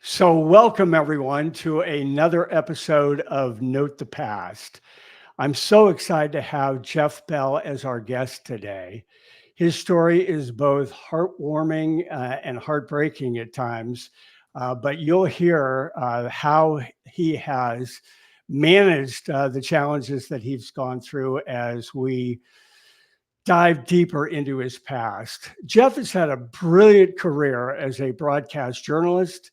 So, welcome everyone to another episode of Note the Past. I'm so excited to have Jeff Bell as our guest today. His story is both heartwarming and heartbreaking at times, but you'll hear how he has managed the challenges that he's gone through as we dive deeper into his past. Jeff has had a brilliant career as a broadcast journalist,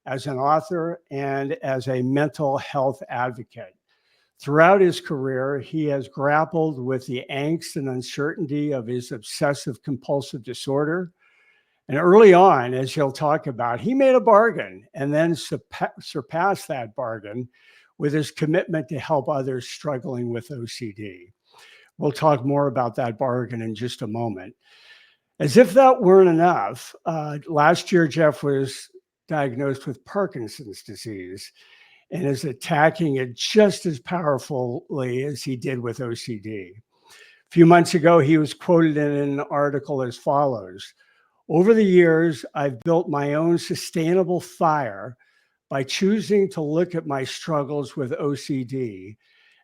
as an author, and as a mental health advocate. Throughout his career, he has grappled with the angst and uncertainty of his obsessive-compulsive disorder. And early on, as he'll talk about, he made a bargain and then surpassed that bargain with his commitment to help others struggling with OCD. We'll talk more about that bargain in just a moment. As if that weren't enough, last year, Jeff was diagnosed with Parkinson's disease and is attacking it just as powerfully as he did with OCD. A few months ago, he was quoted in an article as follows: "Over the years, I've built my own sustainable fire by choosing to look at my struggles with OCD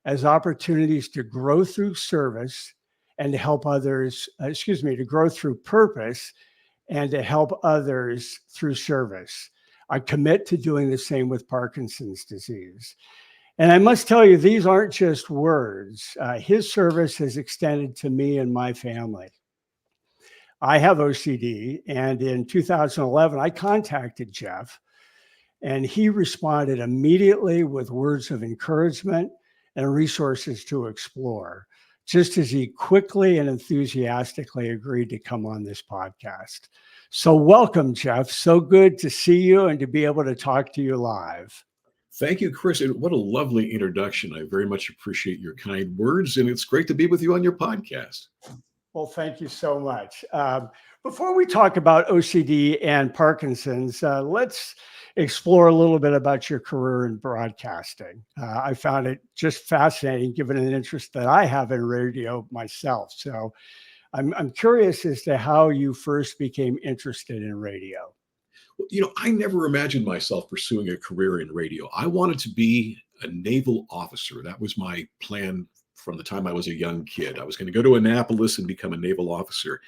as opportunities to grow through service and to help others, to grow through purpose and to help others through service. I commit to doing the same with Parkinson's disease." And I must tell you, these aren't just words. His service has extended to me and my family. I have OCD, and in 2011, I contacted Jeff, and he responded immediately with words of encouragement and resources to explore, just as he quickly and enthusiastically agreed to come on this podcast. So welcome, Jeff. So good to see you and to be able to talk to you live. Thank you, Chris. And what a lovely introduction. I very much appreciate your kind words, and it's great to be with you on your podcast. Well, thank you so much. Before we talk about OCD and Parkinson's, let's explore a little bit about your career in broadcasting. I found it just fascinating, given an interest that I have in radio myself. So I'm curious as to how you first became interested in radio. I never imagined myself pursuing a career in radio. I wanted to be a naval officer. That was my plan from the time I was a young kid. I was going to go to Annapolis and become a naval officer.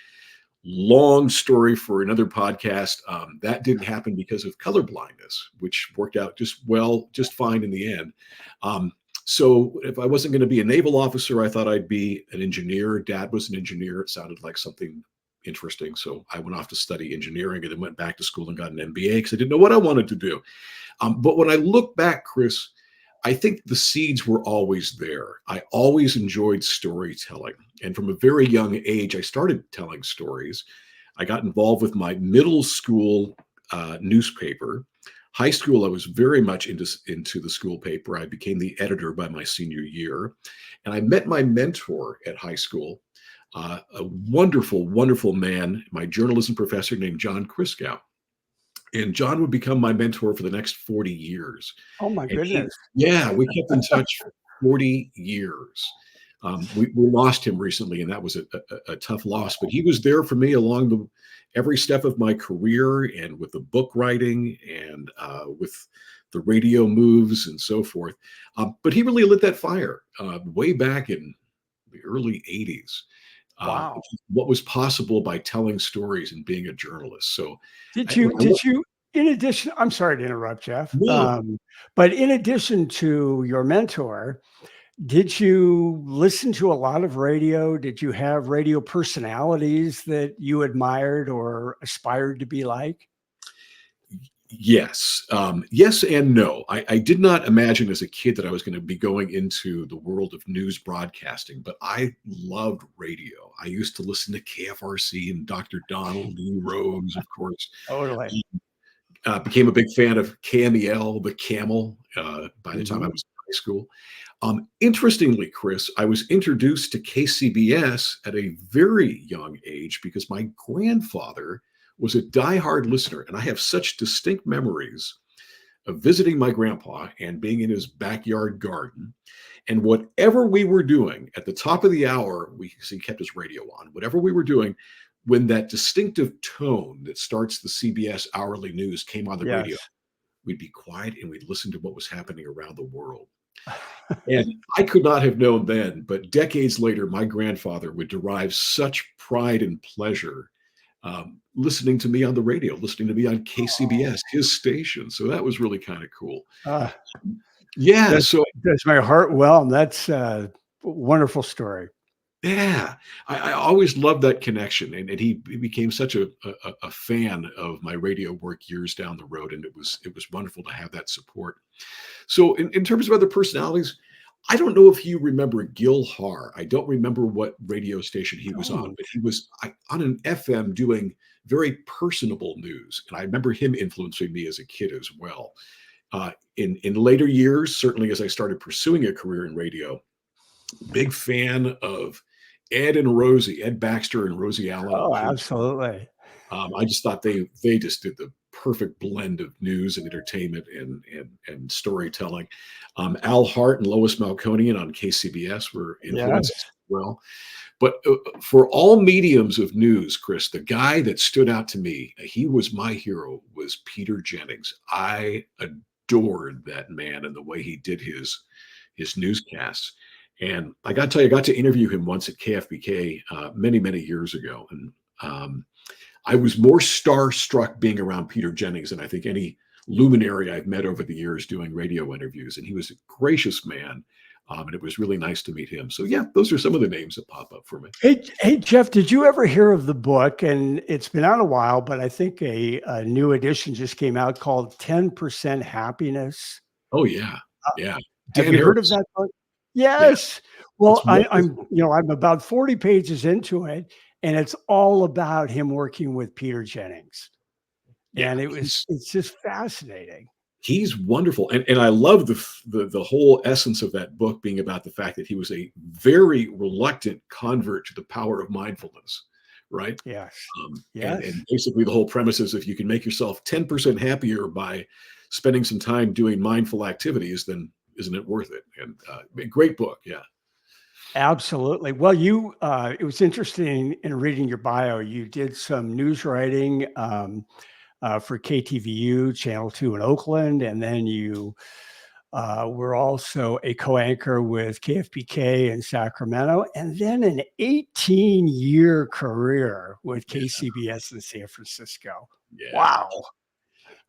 Long story for another podcast. That didn't happen because of color blindness, which worked out just fine in the end. So if I wasn't going to be a naval officer, I thought I'd be an engineer. Dad was an engineer. It sounded like something interesting. So I went off to study engineering and then went back to school and got an MBA because I didn't know what I wanted to do. But when I look back, Chris, I think the seeds were always there. I always enjoyed storytelling. And from a very young age, I started telling stories. I got involved with my middle school newspaper. High school, I was very much into the school paper. I became the editor by my senior year. And I met my mentor at high school, a wonderful, wonderful man, my journalism professor named John Christgau. And John would become my mentor for the next 40 years. Oh, my goodness. We kept in touch for 40 years. We lost him recently, and that was a tough loss. But he was there for me along every step of my career, and with the book writing, and with the radio moves and so forth. But he really lit that fire way back in the early 80s. Wow. What was possible by telling stories and being a journalist. So did you, in addition, I'm sorry to interrupt, Jeff, no. But in addition to your mentor, did you listen to a lot of radio? Did you have radio personalities that you admired or aspired to be like? Yes. Yes and no. I did not imagine as a kid that I was going to be going into the world of news broadcasting, but I loved radio. I used to listen to KFRC and Dr. Donald, Lee Rose, of course. Totally. Became a big fan of KMEL, the Camel, by the time I was in high school. Interestingly, Chris, I was introduced to KCBS at a very young age because my grandfather was a diehard listener, and I have such distinct memories of visiting my grandpa and being in his backyard garden. And whatever we were doing at the top of the hour, he kept his radio on. Whatever we were doing, when that distinctive tone that starts the CBS hourly news came on the radio, we'd be quiet and we'd listen to what was happening around the world. And I could not have known then, but decades later, my grandfather would derive such pride and pleasure listening to me on the radio, listening to me on KCBS, his station. So that was really kind of cool. Uh, Yeah. that So does my heart well. That's a wonderful story. yeah, I always loved that connection, and he became such a fan of my radio work years down the road, and it was wonderful to have that support. So in terms of other personalities, I don't know if you remember Gil Har. I don't remember what radio station he was on, Oh, but he was on an FM doing very personable news, and I remember him influencing me as a kid as well. In later years, certainly as I started pursuing a career in radio, big fan of Ed Baxter and Rosie Allen at oh, Home. absolutely. I just thought they just did the perfect blend of news and entertainment and storytelling. Al Hart and Lois Malconian on KCBS were Yes. influences as well. But for all mediums of news, Chris, the guy that stood out to me, he was my hero, was Peter Jennings. I adored that man and the way he did his newscasts. And I got to tell you, I got to interview him once at KFBK many, many years ago. And I was more starstruck being around Peter Jennings than I think any luminary I've met over the years doing radio interviews. And he was a gracious man. And it was really nice to meet him. So, yeah, those are some of the names that pop up for me. Hey, Jeff, did you ever hear of the book? And it's been out a while, but I think a new edition just came out called 10% Happiness. Oh, yeah. Yeah. Have Dan you heard of Harris. that book? Yeah. Yes. Well, It's wonderful. I'm about 40 pages into it, and it's all about him working with Peter Jennings. Yeah. And it's just fascinating. He's wonderful, and I love the whole essence of that book being about the fact that he was a very reluctant convert to the power of mindfulness, right? Yes. And Yes. basically the whole premise is if you can make yourself 10% happier by spending some time doing mindful activities, then isn't it worth it? And a great book, yeah. Absolutely. Well, it was interesting in reading your bio. You did some news writing for KTVU, Channel 2 in Oakland, and then you were also a co-anchor with KFBK in Sacramento, and then an 18-year career with Yeah, KCBS in San Francisco. yeah. Wow.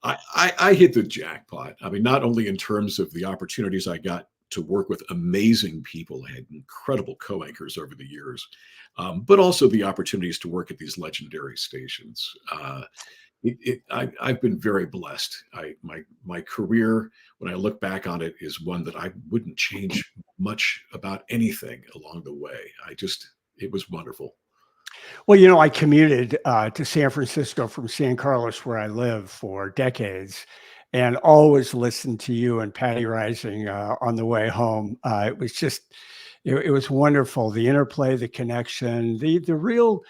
I hit the jackpot. I mean, not only in terms of the opportunities I got to work with amazing people, I had incredible co-anchors over the years, but also the opportunities to work at these legendary stations. I've been very blessed. My career, when I look back on it, is one that I wouldn't change much about anything along the way. It was wonderful. Well, I commuted to San Francisco from San Carlos, where I live, for decades, and always listened to you and Patty Rising on the way home. It was just, it was wonderful. The interplay, the connection, the real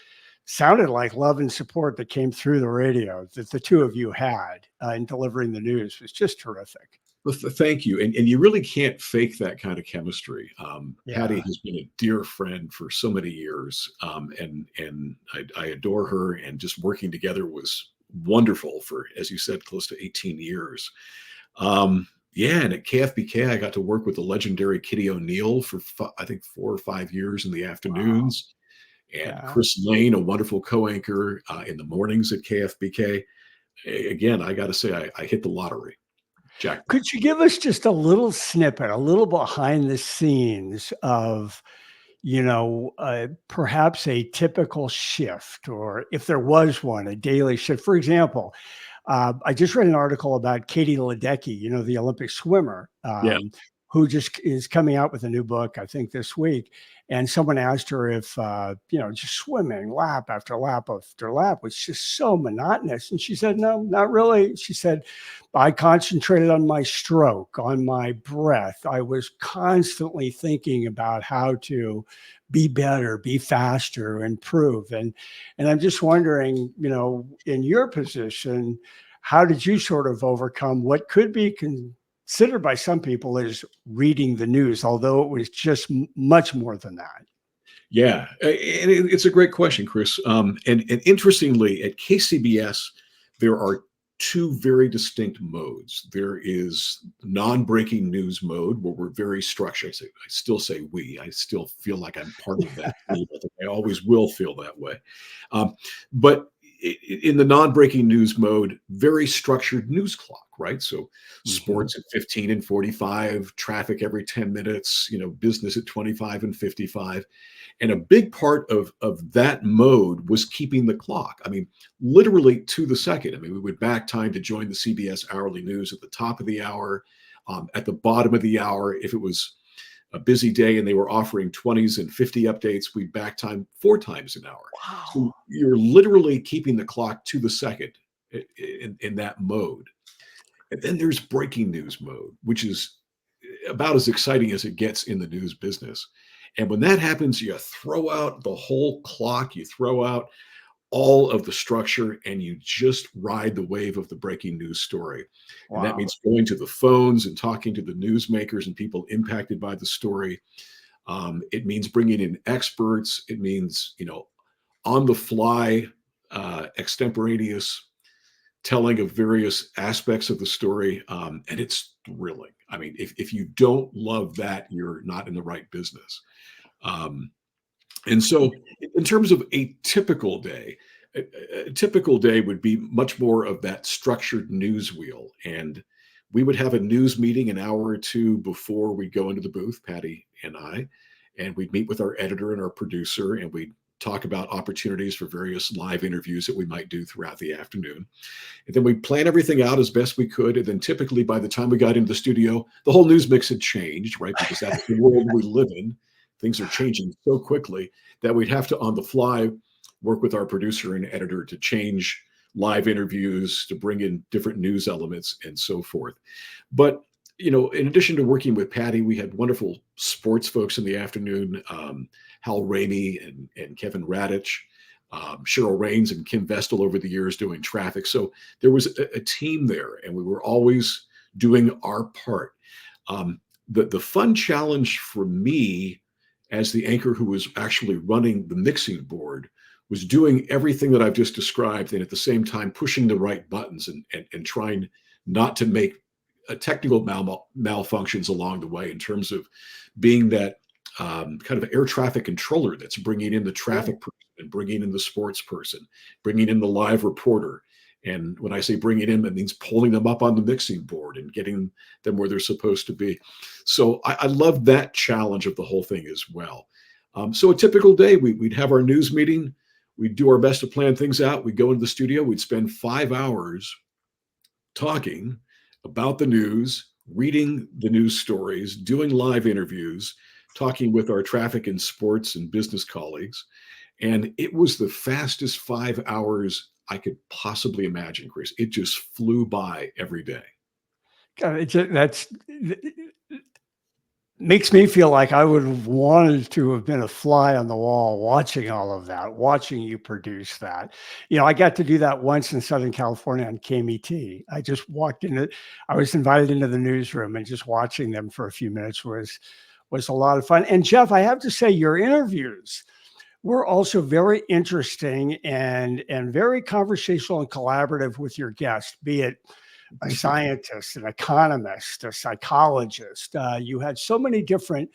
sounded like love and support that came through the radio that the two of you had in delivering the news was just terrific. Well, thank you. And you really can't fake that kind of chemistry. Patty Yeah. has been a dear friend for so many years, and I adore her. And just working together was wonderful for, as you said, close to 18 years. Yeah, and at KFBK, I got to work with the legendary Kitty O'Neill for I think 4 or 5 years in the Wow. afternoons, and Yeah. Chris Lane, a wonderful co-anchor in the mornings at KFBK. Again, I got to say, I hit the lottery. Jackpot. Could you give us just a little snippet, a little behind the scenes of, perhaps a typical shift, or if there was one, a daily shift? For example, I just read an article about Katie Ledecky, the Olympic swimmer, Yeah. who just is coming out with a new book, I think this week. And someone asked her if, just swimming lap after lap after lap was just so monotonous. And she said, no, not really. She said, I concentrated on my stroke, on my breath. I was constantly thinking about how to be better, be faster, improve. And I'm just wondering, in your position, how did you sort of overcome what could be considered by some people as reading the news, although it was just much more than that? Yeah, and it's a great question, Chris. And interestingly, at KCBS, there are two very distinct modes. There is non-breaking news mode where we're very structured. I still say we. I still feel like I'm part of that team. I think I always will feel that way. But in the non-breaking news mode, very structured news clock, right? So Mhm. sports at 15 and 45, traffic every 10 minutes, business at 25 and 55. And a big part of that mode was keeping the clock. I mean, literally to the second. I mean, we would back time to join the CBS hourly news at the top of the hour, at the bottom of the hour. If it was a busy day and they were offering 20s and 50 updates, we'd back time 4 times an hour. So Wow. you're literally keeping the clock to the second in that mode. And then there's breaking news mode, which is about as exciting as it gets in the news business. And when that happens, you throw out the whole clock, you throw out all of the structure, and you just ride the wave of the breaking news story. And that Wow. means going to the phones and talking to the newsmakers and people impacted by the story. It means bringing in experts. It means, on the fly, extemporaneous telling of various aspects of the story. And it's thrilling. I mean, if you don't love that, you're not in the right business. Um, and so, in terms of a typical day, a typical day would be much more of that structured news wheel. And we would have a news meeting an hour or two before we go into the booth, Patty and I, and we'd meet with our editor and our producer, and we'd talk about opportunities for various live interviews that we might do throughout the afternoon. And then we plan everything out as best we could. And then typically by the time we got into the studio, the whole news mix had changed, right? Because that's the world we live in. Things are changing so quickly that we'd have to, on the fly, work with our producer and editor to change live interviews, to bring in different news elements and so forth. But, in addition to working with Patty, we had wonderful sports folks in the afternoon, Hal Ramey and Kevin Radich, Cheryl Rains and Kim Vestal over the years doing traffic. So there was a team there, and we were always doing our part. The fun challenge for me as the anchor who was actually running the mixing board was doing everything that I've just described, and at the same time pushing the right buttons and trying not to make technical malfunctions along the way, in terms of being that kind of air traffic controller that's bringing in the Yeah. traffic person and bringing in the sports person, bringing in the live reporter. And when I say bring it in, that means pulling them up on the mixing board and getting them where they're supposed to be. So I love that challenge of the whole thing as well. So a typical day, we'd have our news meeting. We'd do our best to plan things out. We'd go into the studio. We'd spend 5 hours talking about the news, reading the news stories, doing live interviews, talking with our traffic and sports and business colleagues. And it was the fastest 5 hours I could possibly imagine, Chris. It just flew by every day. God, that's makes me feel like I would have wanted to have been a fly on the wall watching all of that, watching you produce that. I got to do that once in Southern California on KMET. I just walked in. I was invited into the newsroom, and just watching them for a few minutes was a lot of fun. And Jeff, I have to say, your interviews were also very interesting and very conversational and collaborative with your guests, be it a Thank you. scientist, an economist, a psychologist. You had so many different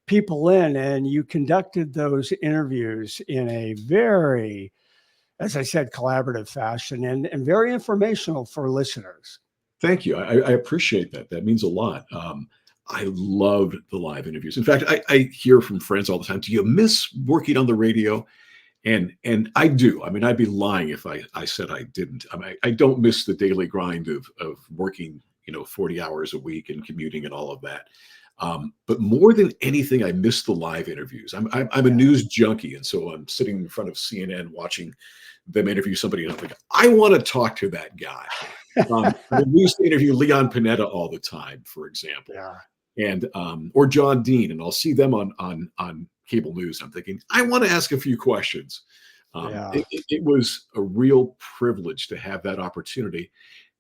people in, and you conducted those interviews in a very, as I said, collaborative fashion, and very informational for listeners. Thank you. I appreciate that. That means a lot. I loved the live interviews. In fact, I hear from friends all the time, do you miss working on the radio? And I do. I mean, I'd be lying if I said I didn't. I mean, I don't miss the daily grind of working, 40 hours a week and commuting and all of that. But more than anything, I miss the live interviews. I'm a Yeah. news junkie, and so I'm sitting in front of CNN watching them interview somebody, and I'm like, I want to talk to that guy. I used to interview Leon Panetta all the time, for example, Yeah. and or John Dean, and I'll see them on cable news. I'm thinking, I want to ask a few questions. Yeah. It was a real privilege to have that opportunity.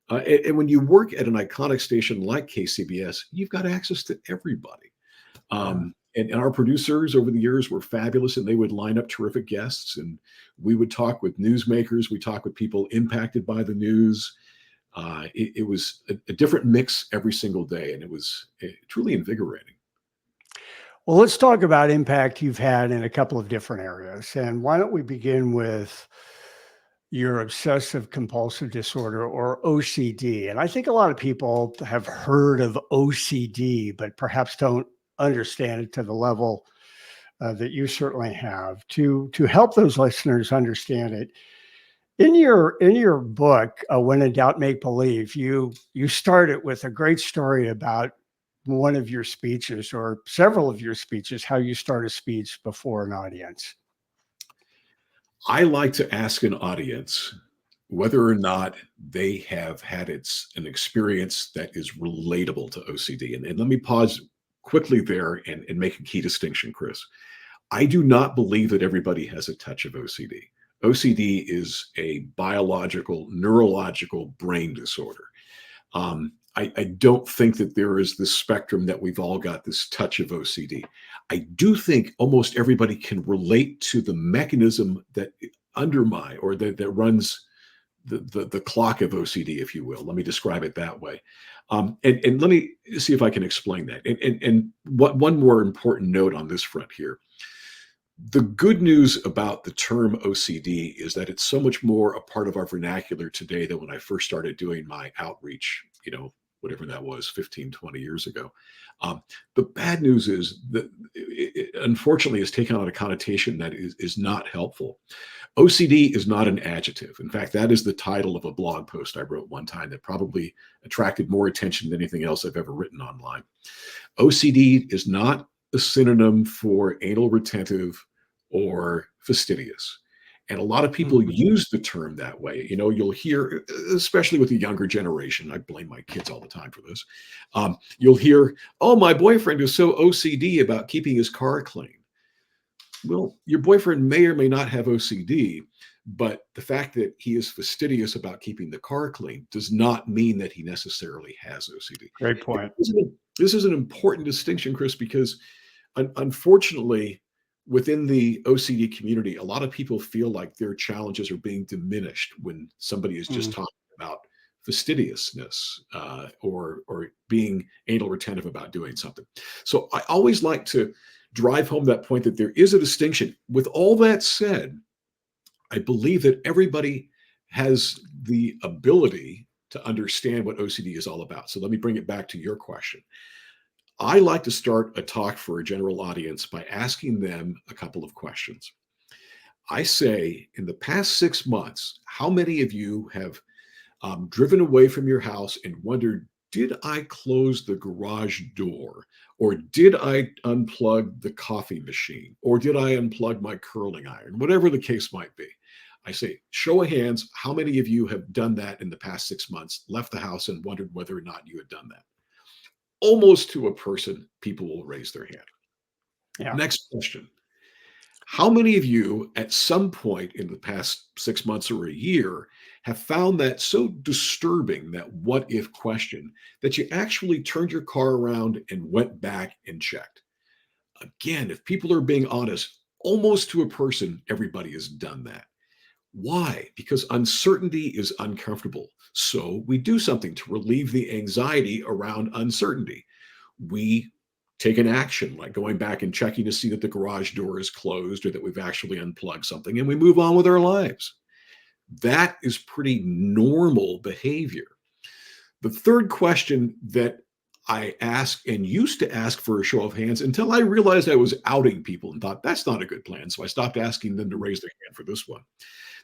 And when you work at an iconic station like KCBS, you've got access to everybody. Yeah. And our producers over the years were fabulous, and they would line up terrific guests, and we would talk with newsmakers. We talk with people impacted by the news. It was a different mix every single day, and it was truly invigorating. Well, let's talk about impact you've had in a couple of different areas. And why don't we begin with your obsessive compulsive disorder, or OCD? And I think a lot of people have heard of OCD, but perhaps don't understand it to the level that you certainly have. To help those listeners understand it, in your book, When in Doubt, Make Believe, you start it with a great story about one of your speeches, or several of your speeches, how you start a speech before an audience. I like to ask an audience whether or not they have had an experience that is relatable to OCD. And let me pause quickly there and make a key distinction, Chris. I do not believe that everybody has a touch of OCD. OCD is a biological, neurological brain disorder. I don't think that there is this spectrum that we've all got this touch of OCD. I do think almost everybody can relate to the mechanism that undermine or that runs the clock of OCD, if you will. Let me describe it that way. And let me see if I can explain that. And what one more important note on this front here. The good news about the term OCD is that it's so much more a part of our vernacular today than when I first started doing my outreach, whatever that was, 15, 20 years ago. The bad news is that it unfortunately has taken on a connotation that is not helpful. OCD is not an adjective. In fact, that is the title of a blog post I wrote one time that probably attracted more attention than anything else I've ever written online. OCD is not a synonym for anal retentive or fastidious. And a lot of people Mhm. use the term that way. You'll hear, especially with the younger generation, I blame my kids all the time for this. You'll hear, oh, my boyfriend is so OCD about keeping his car clean. Well, your boyfriend may or may not have OCD, but the fact that he is fastidious about keeping the car clean does not mean that he necessarily has OCD. Great point. This is an important distinction, Chris, because unfortunately, within the OCD community, a lot of people feel like their challenges are being diminished when somebody is just Mhm. talking about fastidiousness or being anal retentive about doing something. So I always like to drive home that point that there is a distinction. With all that said, I believe that everybody has the ability to understand what OCD is all about. So let me bring it back to your question. I like to start a talk for a general audience by asking them a couple of questions. I say, in the past 6 months, how many of you have driven away from your house and wondered, did I close the garage door? Or did I unplug the coffee machine? Or did I unplug my curling iron? Whatever the case might be. I say, show of hands, how many of you have done that in the past 6 months, left the house and wondered whether or not you had done that? Almost to a person, people will raise their hand. Yeah. Next question. How many of you at some point in the past 6 months or a year have found that so disturbing, that what if question, that you actually turned your car around and went back and checked? Again, if people are being honest, almost to a person, everybody has done that. Why? Because uncertainty is uncomfortable. So we do something to relieve the anxiety around uncertainty. We take an action like going back and checking to see that the garage door is closed or that we've actually unplugged something, and we move on with our lives. That is pretty normal behavior. The third question that I ask and used to ask for a show of hands until I realized I was outing people and thought that's not a good plan. So I stopped asking them to raise their hand for this one.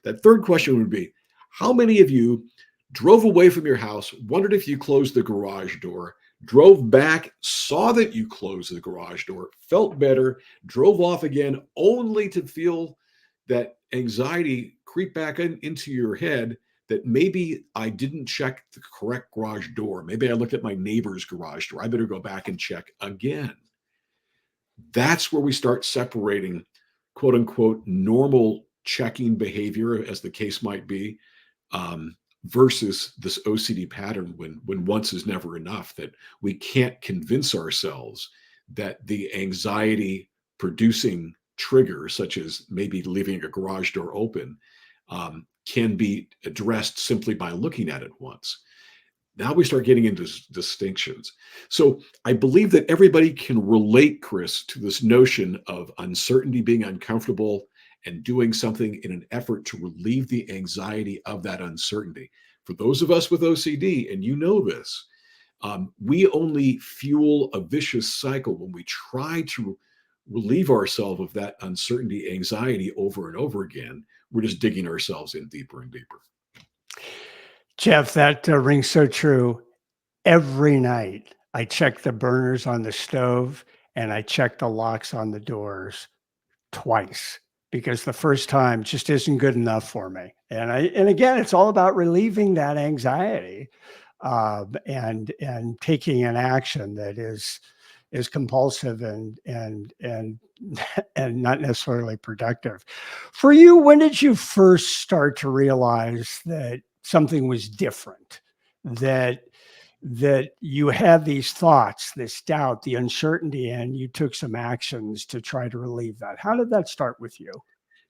That third question would be, how many of you drove away from your house, wondered if you closed the garage door, drove back, saw that you closed the garage door, felt better, drove off again, only to feel that anxiety creep back into your head that maybe I didn't check the correct garage door. Maybe I looked at my neighbor's garage door. I better go back and check again. That's where we start separating quote unquote normal checking behavior, as the case might be, um, versus this OCD pattern when once is never enough, that we can't convince ourselves that the anxiety producing trigger, such as maybe leaving a garage door open, can be addressed simply by looking at it once. Now we start getting into distinctions. So I believe that everybody can relate, Chris, to this notion of uncertainty being uncomfortable and doing something in an effort to relieve the anxiety of that uncertainty. For those of us with OCD, and you know this, we only fuel a vicious cycle when we try to relieve ourselves of that uncertainty, anxiety over and over again. We're just digging ourselves in deeper and deeper. Jeff, that rings so true. Every night I check the burners on the stove and I check the locks on the doors twice because the first time just isn't good enough for me. And again, it's all about relieving that anxiety, and taking an action that is compulsive and and not necessarily productive. For you, when did you first start to realize that something was different? That you had these thoughts, this doubt, the uncertainty, and you took some actions to try to relieve that. How did that start with you?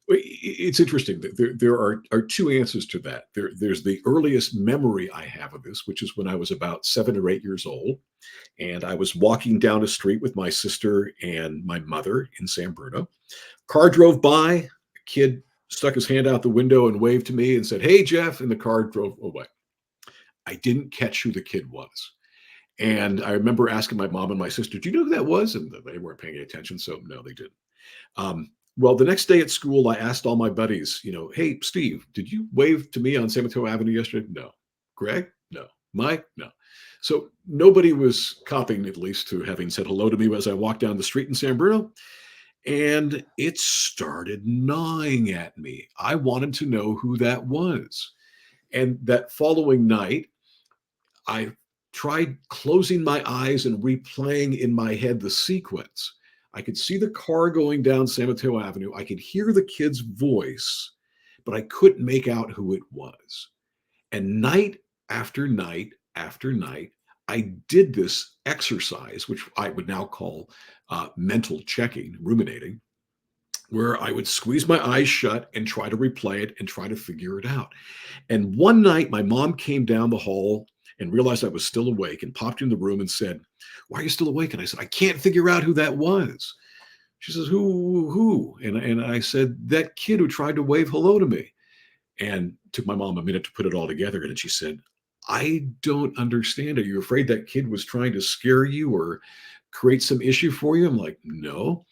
It's interesting. There are two answers to that. There's the earliest memory I have of this, which is when I was about 7 or 8 years old. And I was walking down a street with my sister and my mother in San Bruno. Car drove by. A kid stuck his hand out the window and waved to me and said, "Hey, Jeff." And the car drove away. I didn't catch who the kid was. And I remember asking my mom and my sister, "Do you know who that was?" And they weren't paying attention. So, no, they didn't. Well, the next day at school, I asked all my buddies, "Hey, Steve, did you wave to me on San Mateo Avenue yesterday?" No. Greg? No. Mike? No. So nobody was copying, at least, to having said hello to me as I walked down the street in San Bruno. And it started gnawing at me. I wanted to know who that was. And that following night, I tried closing my eyes and replaying in my head the sequence. I could see the car going down San Mateo Avenue. I could hear the kid's voice, but I couldn't make out who it was. And night after night after night, I did this exercise, which I would now call mental checking, ruminating, where I would squeeze my eyes shut and try to replay it and try to figure it out. And one night, my mom came down the hall and realized I was still awake and popped in the room and said, "Why are you still awake?" And I said, "I can't figure out who that was." She says, Who?" And I said, "That kid who tried to wave hello to me." And it took my mom a minute to put it all together. And she said, "I don't understand. Are you afraid that kid was trying to scare you or create some issue for you?" I'm like, "No."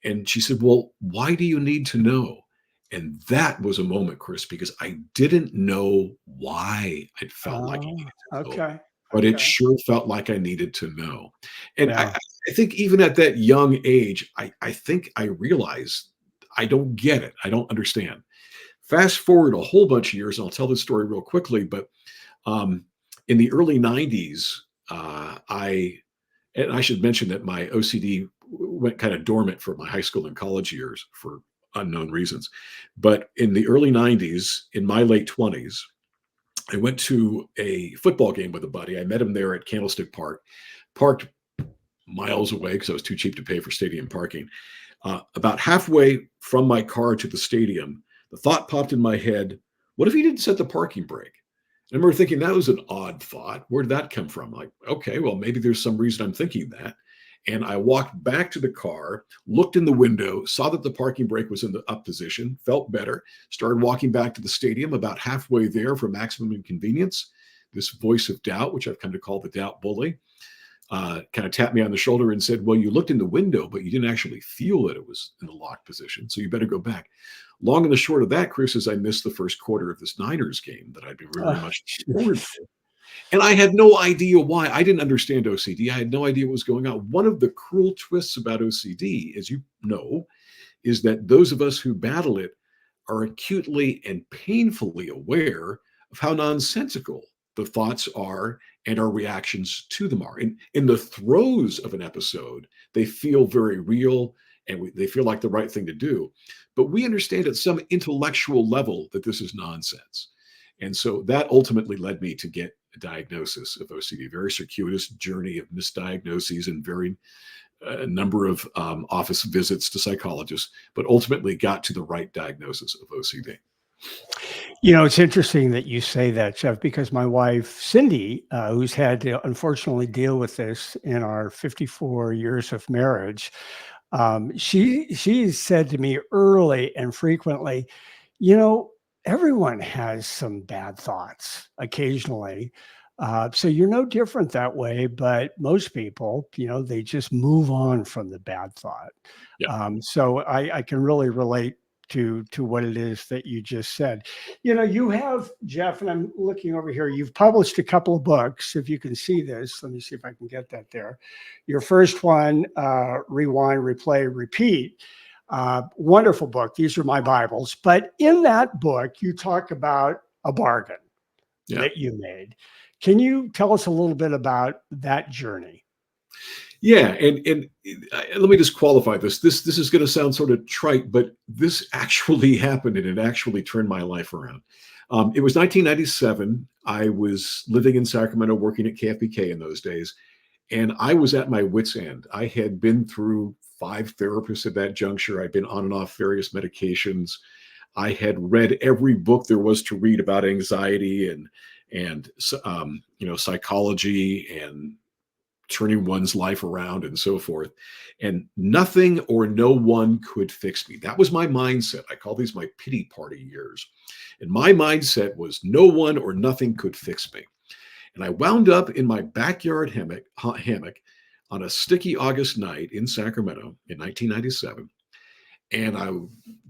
And she said, "Well, why do you need to know?" And that was a moment, Chris, because I didn't know why it felt like I Oh, needed to know, okay. but it Okay. sure felt like I needed to know. And I, Yeah. I think even at that young age, I think I realized I don't get it. I don't understand. Fast forward a whole bunch of years, and I'll tell this story real quickly, but um, in the early 90s, and I should mention that my OCD went kind of dormant for my high school and college years for unknown reasons. But in the early 90s, in my late 20s, I went to a football game with a buddy. I met him there at Candlestick Park, parked miles away because I was too cheap to pay for stadium parking. About halfway from my car to the stadium, the thought popped in my head, what if he didn't set the parking brake? I remember thinking that was an odd thought. Where did that come from? Like, okay, well, maybe there's some reason I'm thinking that. And I walked back to the car, looked in the window, saw that the parking brake was in the up position, felt better, started walking back to the stadium. About halfway there, for maximum inconvenience, this voice of doubt, which I've come to call the doubt bully, kind of tapped me on the shoulder and said, "Well, you looked in the window, but you didn't actually feel that it was in the locked position. So you better go back." Long and the short of that, Chris, is I missed the first quarter of this Niners game that I'd been very Oh, much looking forward jeez. to. And I had no idea why. I didn't understand OCD. I had no idea what was going on. One of the cruel twists about OCD, as you know, is that those of us who battle it are acutely and painfully aware of how nonsensical the thoughts are and our reactions to them are. In the throes of an episode, they feel very real and they feel like the right thing to do. But we understand at some intellectual level that this is nonsense. And so that ultimately led me to get a diagnosis of OCD, very circuitous journey of misdiagnoses and very a number of office visits to psychologists, but ultimately got to the right diagnosis of OCD. It's interesting that you say that, Jeff, because my wife, Cindy, who's had to unfortunately deal with this in our 54 years of marriage, she said to me early and frequently, you know, everyone has some bad thoughts occasionally. So you're no different that way, but most people, they just move on from the bad thought. Yeah. So I can really relate to what it is that you just said. You have, Jeff, and I'm looking over here, you've published a couple of books. If you can see this, let me see if I can get that there. Your first one, Rewind, Replay, Repeat. Wonderful book. These are my Bibles. But in that book, you talk about a bargain Yeah. that you made. Can you tell us a little bit about that journey? Yeah, and let me just qualify this. This is going to sound sort of trite, but this actually happened, and it actually turned my life around. It was 1997. I was living in Sacramento, working at KFBK in those days, and I was at my wit's end. I had been through 5 therapists at that juncture. I'd been on and off various medications. I had read every book there was to read about anxiety and psychology and turning one's life around and so forth. And nothing or no one could fix me. That was my mindset. I call these my pity party years. And my mindset was no one or nothing could fix me. And I wound up in my backyard hammock on a sticky August night in Sacramento in 1997. And I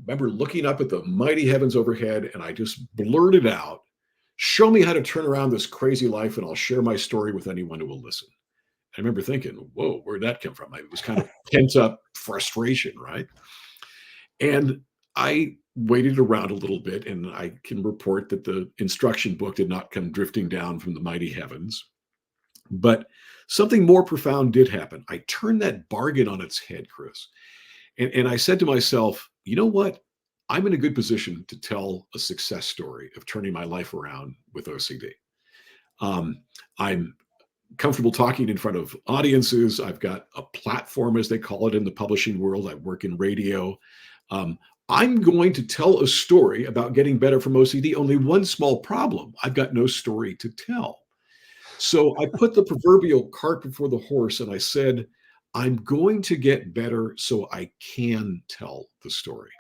remember looking up at the mighty heavens overhead, and I just blurted out, "Show me how to turn around this crazy life, and I'll share my story with anyone who will listen." I remember thinking, whoa, where'd that come from? It was kind of pent up frustration, right? And I waited around a little bit, and I can report that the instruction book did not come drifting down from the mighty heavens. But something more profound did happen. I turned that bargain on its head, Chris. And I said to myself, you know what? I'm in a good position to tell a success story of turning my life around with OCD. I'm comfortable talking in front of audiences. I've got a platform, as they call it in the publishing world. I work in radio. Um, I'm going to tell a story about getting better from OCD. Only one small problem: I've got no story to tell. So I put the proverbial cart before the horse, and I said, I'm going to get better so I can tell the story.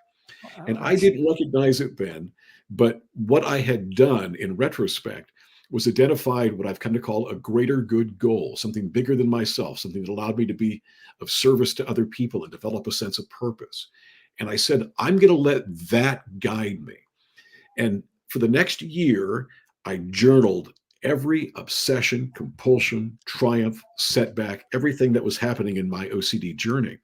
And I I see. didn't recognize it then, but what I had done in retrospect was identified what I've come to call a greater good goal, something bigger than myself, something that allowed me to be of service to other people and develop a sense of purpose. And I said, I'm going to let that guide me. And for the next year, I journaled every obsession, compulsion, triumph, setback, everything that was happening in my OCD journey.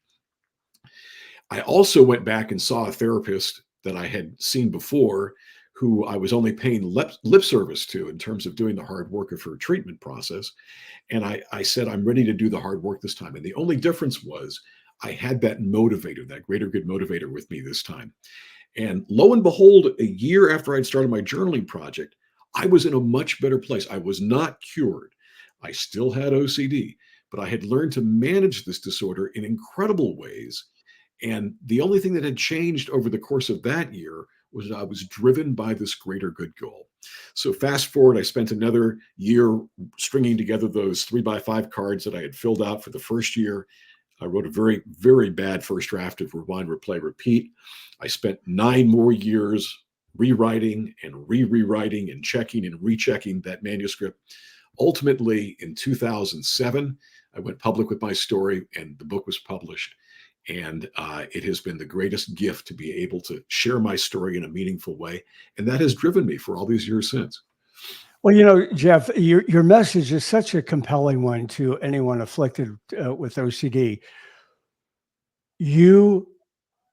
I also went back and saw a therapist that I had seen before, who I was only paying lip service to in terms of doing the hard work of her treatment process. And I said, I'm ready to do the hard work this time. And the only difference was I had that motivator, that greater good motivator with me this time. And lo and behold, a year after I'd started my journaling project, I was in a much better place. I was not cured. I still had OCD, but I had learned to manage this disorder in incredible ways. And the only thing that had changed over the course of that year was I was driven by this greater good goal. So fast forward, I spent another year stringing together those 3x5 cards that I had filled out for the first year. I wrote a very, very bad first draft of Rewind, Replay, Repeat. I spent 9 more years rewriting and rewriting and checking and rechecking that manuscript. Ultimately, in 2007, I went public with my story, and the book was published. And it has been the greatest gift to be able to share my story in a meaningful way. And that has driven me for all these years since. Well, Jeff, your message is such a compelling one to anyone afflicted with OCD. You,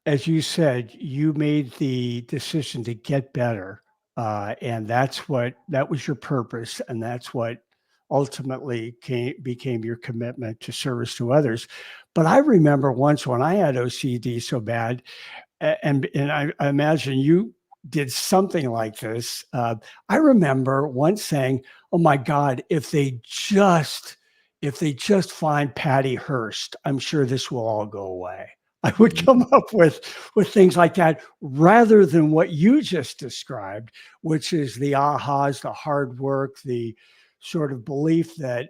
as you said, you made the decision to get better, and that was your purpose, and that's what ultimately became your commitment to service to others. But I remember once when I had OCD so bad, and I imagine you did something like this. I remember once saying, "Oh my God, if they just find Patty Hearst, I'm sure this will all go away." I would come up with things like that rather than what you just described, which is the ahas, the hard work, the sort of belief that,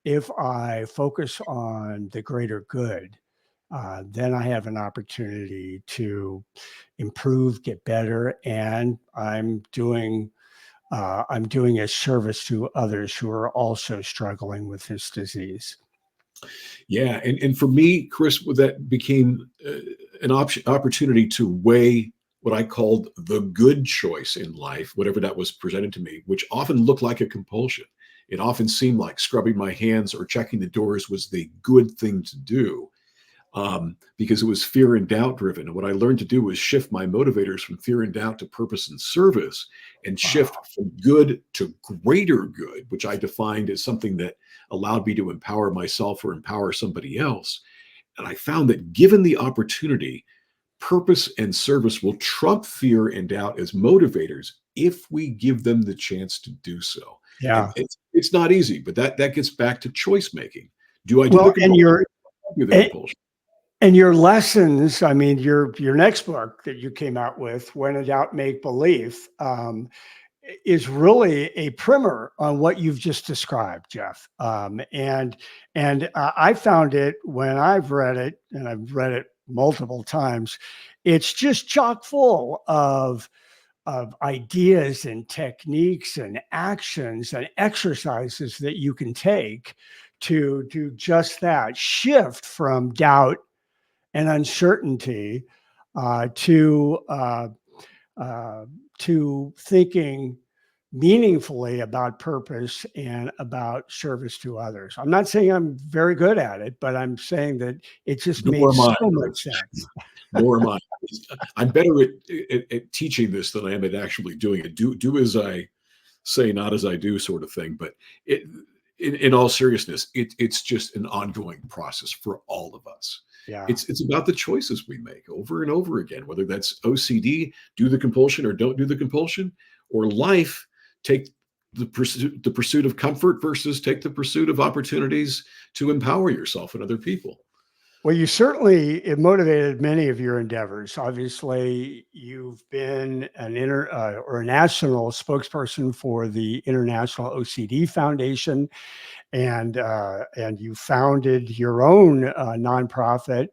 if I focus on the greater good, then I have an opportunity to improve, get better, and I'm doing a service to others who are also struggling with this disease. Yeah, and for me, Chris, that became an opportunity to weigh what I called the good choice in life, whatever that was presented to me, which often looked like a compulsion. It often seemed like scrubbing my hands or checking the doors was the good thing to do, because it was fear and doubt driven. And what I learned to do was shift my motivators from fear and doubt to purpose and service, and shift Wow. from good to greater good, which I defined as something that allowed me to empower myself or empower somebody else. And I found that given the opportunity, purpose and service will trump fear and doubt as motivators if we give them the chance to do so. And Yeah. it's not easy, but that gets back to choice making. Do I do the Well, and compulsion? your Do the and, compulsion? and your lessons, I mean, your next book that you came out with, When in Doubt, Make Believe, is really a primer on what you've just described, Jeff. And I found it when I've read it, and I've read it multiple times. It's just chock full of ideas and techniques and actions and exercises that you can take to do just that, shift from doubt and uncertainty uh, to uh, to thinking meaningfully about purpose and about service to others. I'm not saying I'm very good at it, but I'm saying that it just Nor made am I, so much Chris. sense. Nor am I. I'm better at teaching this than I am at actually doing it. Do as I say, not as I do, sort of thing. But it, in all seriousness, it's just an ongoing process for all of us. Yeah. It's about the choices we make over and over again, whether that's OCD, do the compulsion or don't do the compulsion, or life, take the pursuit of comfort versus take the pursuit of opportunities to empower yourself and other people. Well, you certainly it motivated many of your endeavors. Obviously, you've been an or a national spokesperson for the International OCD Foundation, and you founded your own nonprofit,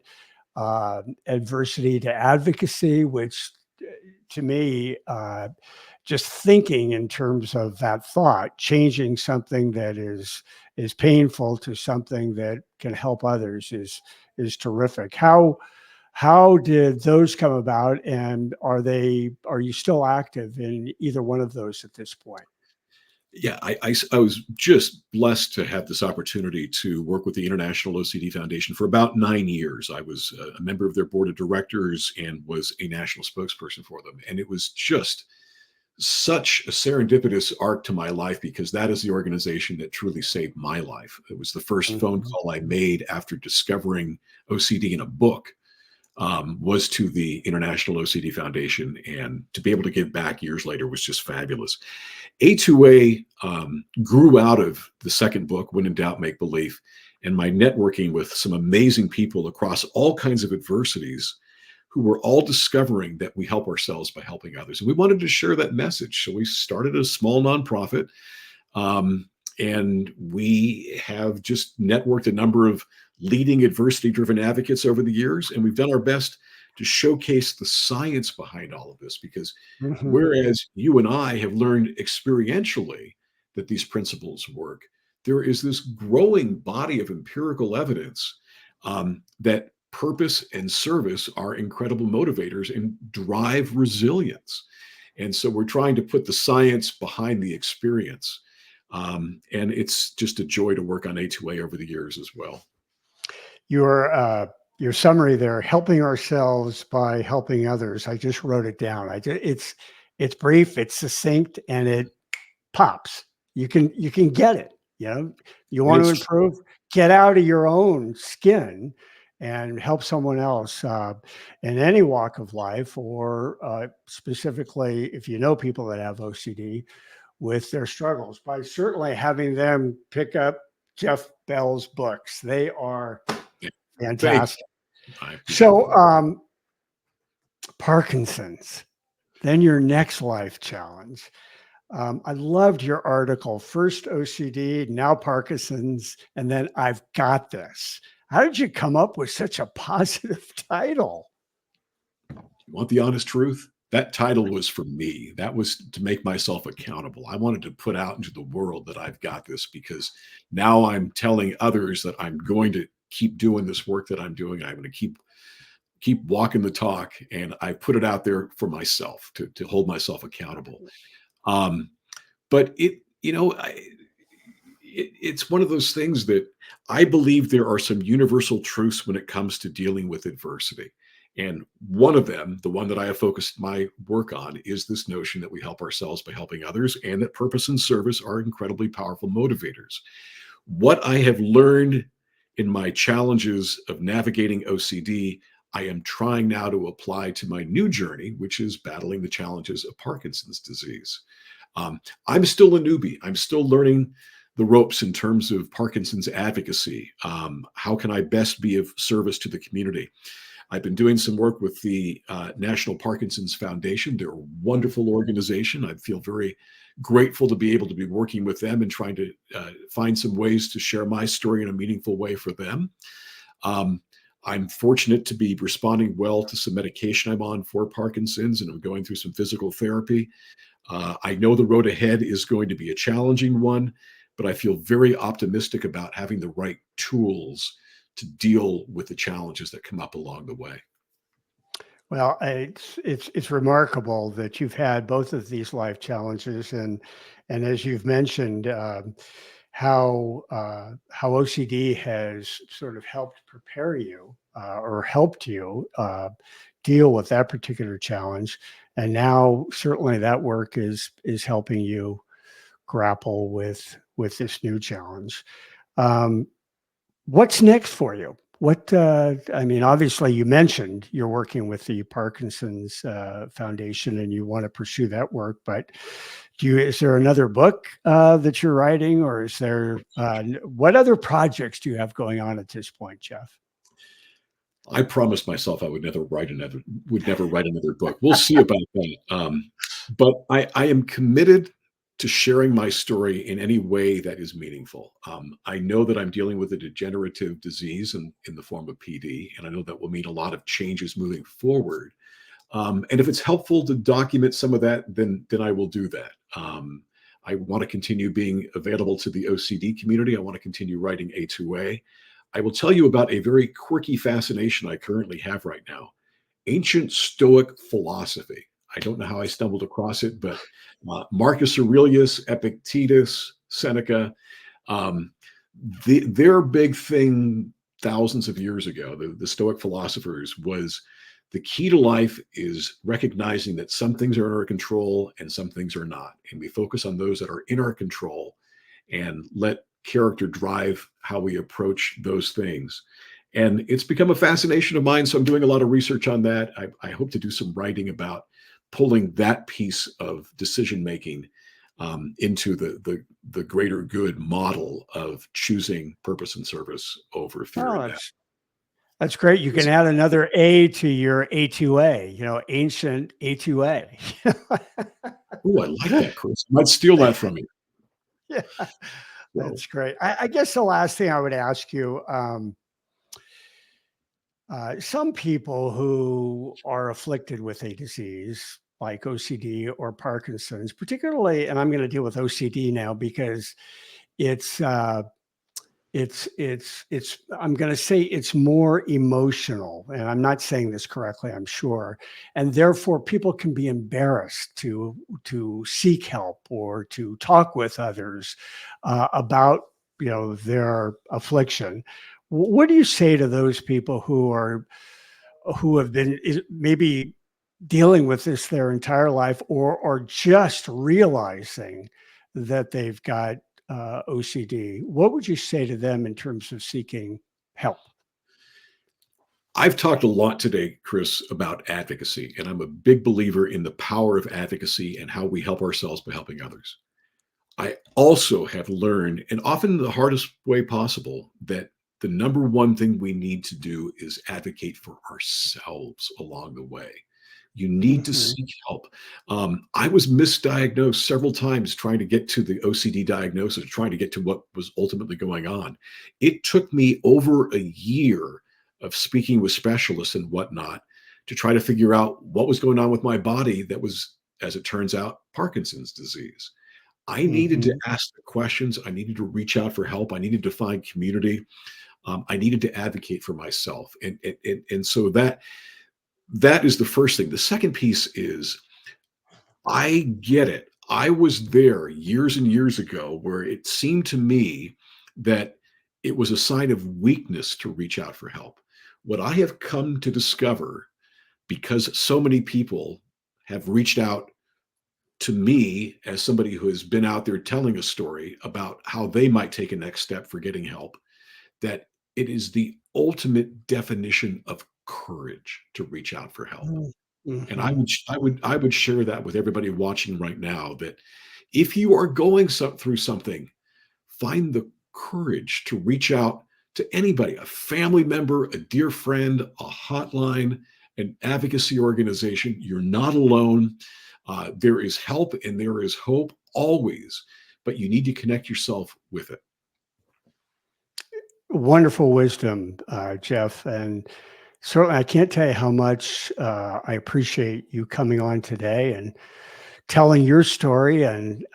Adversity to Advocacy, which to me, just thinking in terms of that thought, changing something that is painful to something that can help others is terrific. How did those come about, and are you still active in either one of those at this point? Yeah, I was just blessed to have this opportunity to work with the International OCD Foundation for about 9 years. I was a member of their board of directors and was a national spokesperson for them. And it was just such a serendipitous arc to my life, because that is the organization that truly saved my life. It was the first phone Mhm. call I made after discovering OCD in a book, was to the International OCD Foundation. And to be able to give back years later was just fabulous. A2A grew out of the second book, When in Doubt, Make Believe, and my networking with some amazing people across all kinds of adversities who were all discovering that we help ourselves by helping others. And we wanted to share that message. So we started a small nonprofit, and we have just networked a number of leading adversity driven advocates over the years. And we've done our best to showcase the science behind all of this, because Mhm. whereas you and I have learned experientially that these principles work, there is this growing body of empirical evidence, that purpose and service are incredible motivators and drive resilience. And so we're trying to put the science behind the experience. And it's just a joy to work on A2A over the years as well. Your summary there, helping ourselves by helping others. I just wrote it down. It's brief, it's succinct, and it pops. You can get it. You And want to it's improve, get out of your own skin and help someone else in any walk of life, or specifically if you know people that have OCD with their struggles, by certainly having them pick up Jeff Bell's books. They are thank fantastic. I appreciate So, that. Parkinson's, then your next life challenge. I loved your article, first OCD, now Parkinson's, and then I've got this. How did you come up with such a positive title? You want the honest truth? That title was for me. That was to make myself accountable. I wanted to put out into the world that I've got this, because now I'm telling others that I'm going to keep doing this work that I'm doing. I'm going to keep walking the talk, and I put it out there for myself to hold myself accountable. Um, but it's one of those things that I believe there are some universal truths when it comes to dealing with adversity. And one of them, the one that I have focused my work on, is this notion that we help ourselves by helping others, and that purpose and service are incredibly powerful motivators. What I have learned in my challenges of navigating OCD, I am trying now to apply to my new journey, which is battling the challenges of Parkinson's disease. I'm still a newbie. I'm still learning the ropes in terms of Parkinson's advocacy. How can I best be of service to the community? I've been doing some work with the National Parkinson's Foundation. They're a wonderful organization. I feel very grateful to be able to be working with them and trying to find some ways to share my story in a meaningful way for them. Um, I'm fortunate to be responding well to some medication I'm on for Parkinson's, and I'm going through some physical therapy. I know the road ahead is going to be a challenging one, but I feel very optimistic about having the right tools to deal with the challenges that come up along the way. Well, it's remarkable that you've had both of these life challenges, and as you've mentioned, how OCD has sort of helped prepare you or helped you deal with that particular challenge, and now certainly that work is helping you grapple with this new challenge. Um, What's next for you? I mean, obviously, you mentioned you're working with the Parkinson's Foundation and you want to pursue that work, but is there another book that you're writing, or is there, what other projects do you have going on at this point, Jeff? I promised myself I would never write another book. We'll see about that. But I am committed to sharing my story in any way that is meaningful. I know that I'm dealing with a degenerative disease in the form of PD, and I know that will mean a lot of changes moving forward. And if it's helpful to document some of that, then I will do that. I want to continue being available to the OCD community. I want to continue writing A2A. I will tell you about a very quirky fascination I currently have right now: ancient Stoic philosophy. I don't know how I stumbled across it, but Marcus Aurelius, Epictetus, Seneca, um, their big thing thousands of years ago, the Stoic philosophers, was the key to life is recognizing that some things are in our control and some things are not. And we focus on those that are in our control and let character drive how we approach those things. And it's become a fascination of mine. So I'm doing a lot of research on that. I hope to do some writing about pulling that piece of decision making into the greater good model of choosing purpose and service over fear Oh, and death. that's great. You can add another A to your A2A, ancient A2A. Oh, I like that, Chris. I might steal that from you. Yeah, So that's great. I guess the last thing I would ask you, some people who are afflicted with a disease like OCD or Parkinson's, particularly, and I'm going to deal with OCD now because it's I'm going to say it's more emotional, and I'm not saying this correctly, I'm sure, and therefore people can be embarrassed to seek help or to talk with others about their affliction. What do you say to those people who have been maybe dealing with this their entire life, or just realizing that they've got OCD? What would you say to them in terms of seeking help? I've talked a lot today, Chris, about advocacy, and I'm a big believer in the power of advocacy and how we help ourselves by helping others. I also have learned, and often the hardest way possible, that the number one thing we need to do is advocate for ourselves along the way. You need to Mhm. seek help. I was misdiagnosed several times trying to get to the OCD diagnosis, trying to get to what was ultimately going on. It took me over a year of speaking with specialists and whatnot to try to figure out what was going on with my body that was, as it turns out, Parkinson's disease. I needed to Mhm. ask the questions. I needed to reach out for help. I needed to find community. I needed to advocate for myself. And so that is the first thing. The second piece is I get it. I was there years and years ago where it seemed to me that it was a sign of weakness to reach out for help. What I have come to discover, because so many people have reached out to me as somebody who has been out there telling a story about how they might take a next step for getting help, that it is the ultimate definition of courage to reach out for help. Mm. And Mhm. I would share that with everybody watching right now, that if you are going through something, find the courage to reach out to anybody, a family member, a dear friend, a hotline, an advocacy organization. You're not alone. There is help and there is hope always, but you need to connect yourself with it. Wonderful wisdom, Jeff. And certainly, I can't tell you how much I appreciate you coming on today and telling your story and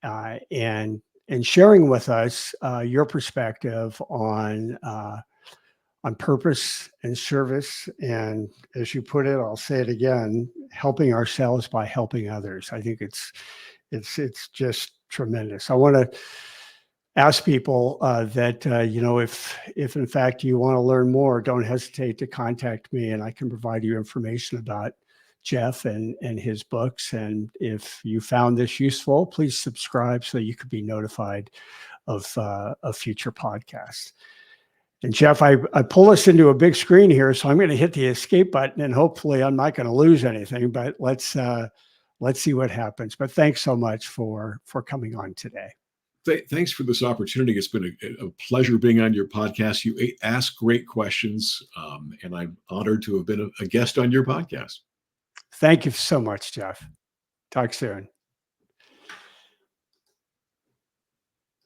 and sharing with us your perspective on purpose and service. And as you put it, I'll say it again: helping ourselves by helping others. I think it's just tremendous. I want to ask people that if in fact you want to learn more, don't hesitate to contact me, and I can provide you information about Jeff and his books. And if you found this useful, please subscribe so you could be notified of future podcasts. And Jeff, I pull us into a big screen here, so I'm going to hit the escape button, and hopefully I'm not going to lose anything. But let's see what happens. But thanks so much for coming on today. Thanks for this opportunity. It's been a pleasure being on your podcast. You ask great questions, and I'm honored to have been a guest on your podcast. Thank you so much, Jeff. Talk soon.